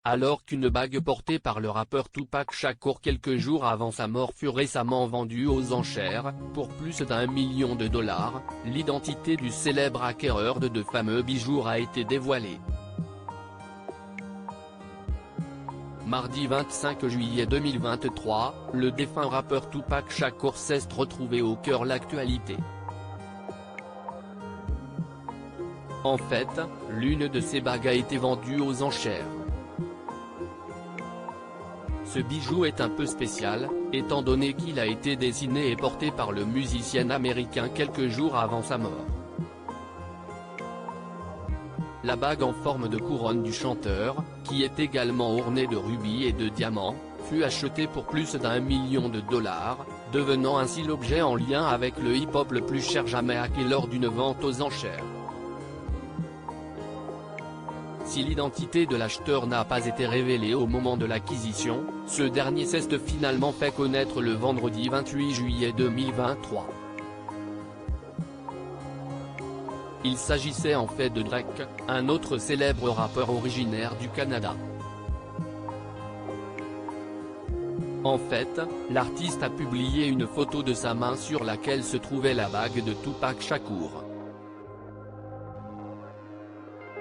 alors qu'une bague portée par le rappeur Tupac Shakur quelques jours avant sa mort fut récemment vendue aux enchères, pour plus d'1 million de dollars, l'identité du célèbre acquéreur de fameux bijoux a été dévoilée. Mardi 25 juillet 2023, le défunt rappeur Tupac Shakur s'est retrouvé au cœur de l'actualité. En fait, l'une de ses bagues a été vendue aux enchères. Ce bijou est un peu spécial, étant donné qu'il a été dessiné et porté par le musicien américain quelques jours avant sa mort. La bague en forme de couronne du chanteur, qui est également ornée de rubis et de diamants, fut achetée pour plus d'1 million de dollars, devenant ainsi l'objet en lien avec le hip-hop le plus cher jamais hacké lors d'une vente aux enchères. Si l'identité de l'acheteur n'a pas été révélée au moment de l'acquisition, ce dernier s'est finalement fait connaître le vendredi 28 juillet 2023. Il s'agissait en fait de Drake, un autre célèbre rappeur originaire du Canada. En fait, l'artiste a publié une photo de sa main sur laquelle se trouvait la bague de Tupac Shakur.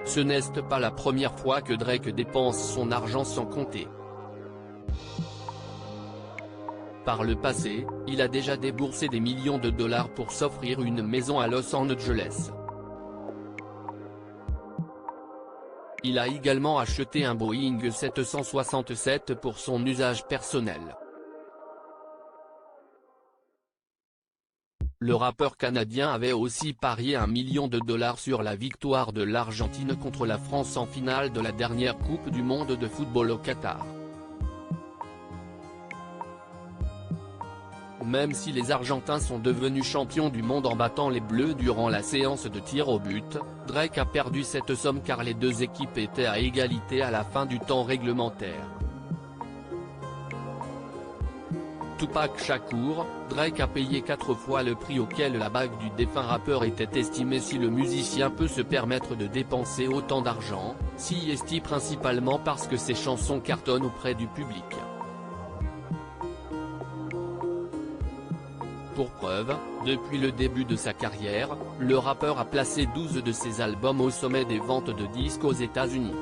Ce n'est pas la première fois que Drake dépense son argent sans compter. Par le passé, il a déjà déboursé des millions de dollars pour s'offrir une maison à Los Angeles. Il a également acheté un Boeing 767 pour son usage personnel. Le rappeur canadien avait aussi parié 1 million de dollars sur la victoire de l'Argentine contre la France en finale de la dernière Coupe du monde de football au Qatar. Même si les Argentins sont devenus champions du monde en battant les Bleus durant la séance de tir au but, Drake a perdu cette somme car les deux équipes étaient à égalité à la fin du temps réglementaire. Tupac Shakur, Drake a payé 4 fois le prix auquel la bague du défunt rappeur était estimée. Si le musicien peut se permettre de dépenser autant d'argent, s'y est principalement parce que ses chansons cartonnent auprès du public. Pour preuve, depuis le début de sa carrière, le rappeur a placé 12 de ses albums au sommet des ventes de disques aux États-Unis.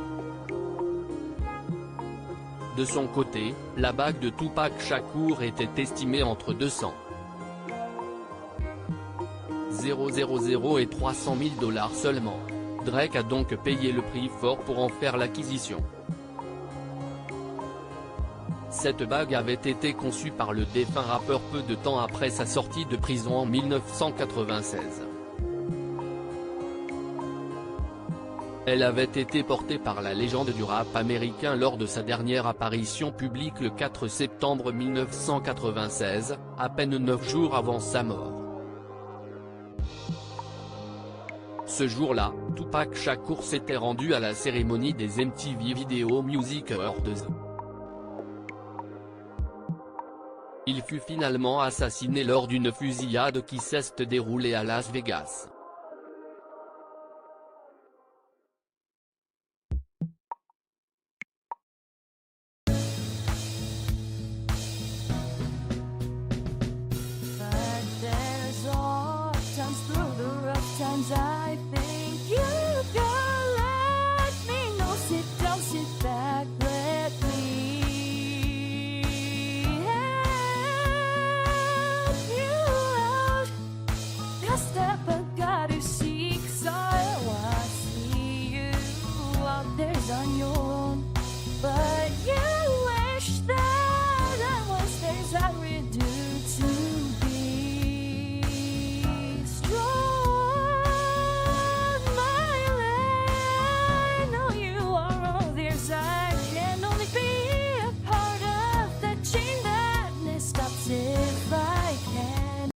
De son côté, la bague de Tupac Shakur était estimée entre 200 000 et 300 000 dollars seulement. Drake a donc payé le prix fort pour en faire l'acquisition. Cette bague avait été conçue par le défunt rappeur peu de temps après sa sortie de prison en 1996. Elle avait été portée par la légende du rap américain lors de sa dernière apparition publique le 4 septembre 1996, à peine 9 jours avant sa mort. Ce jour-là, Tupac Shakur s'était rendu à la cérémonie des MTV Video Music Awards. Il fut finalement assassiné lors d'une fusillade qui s'est déroulée à Las Vegas. Times through the rough times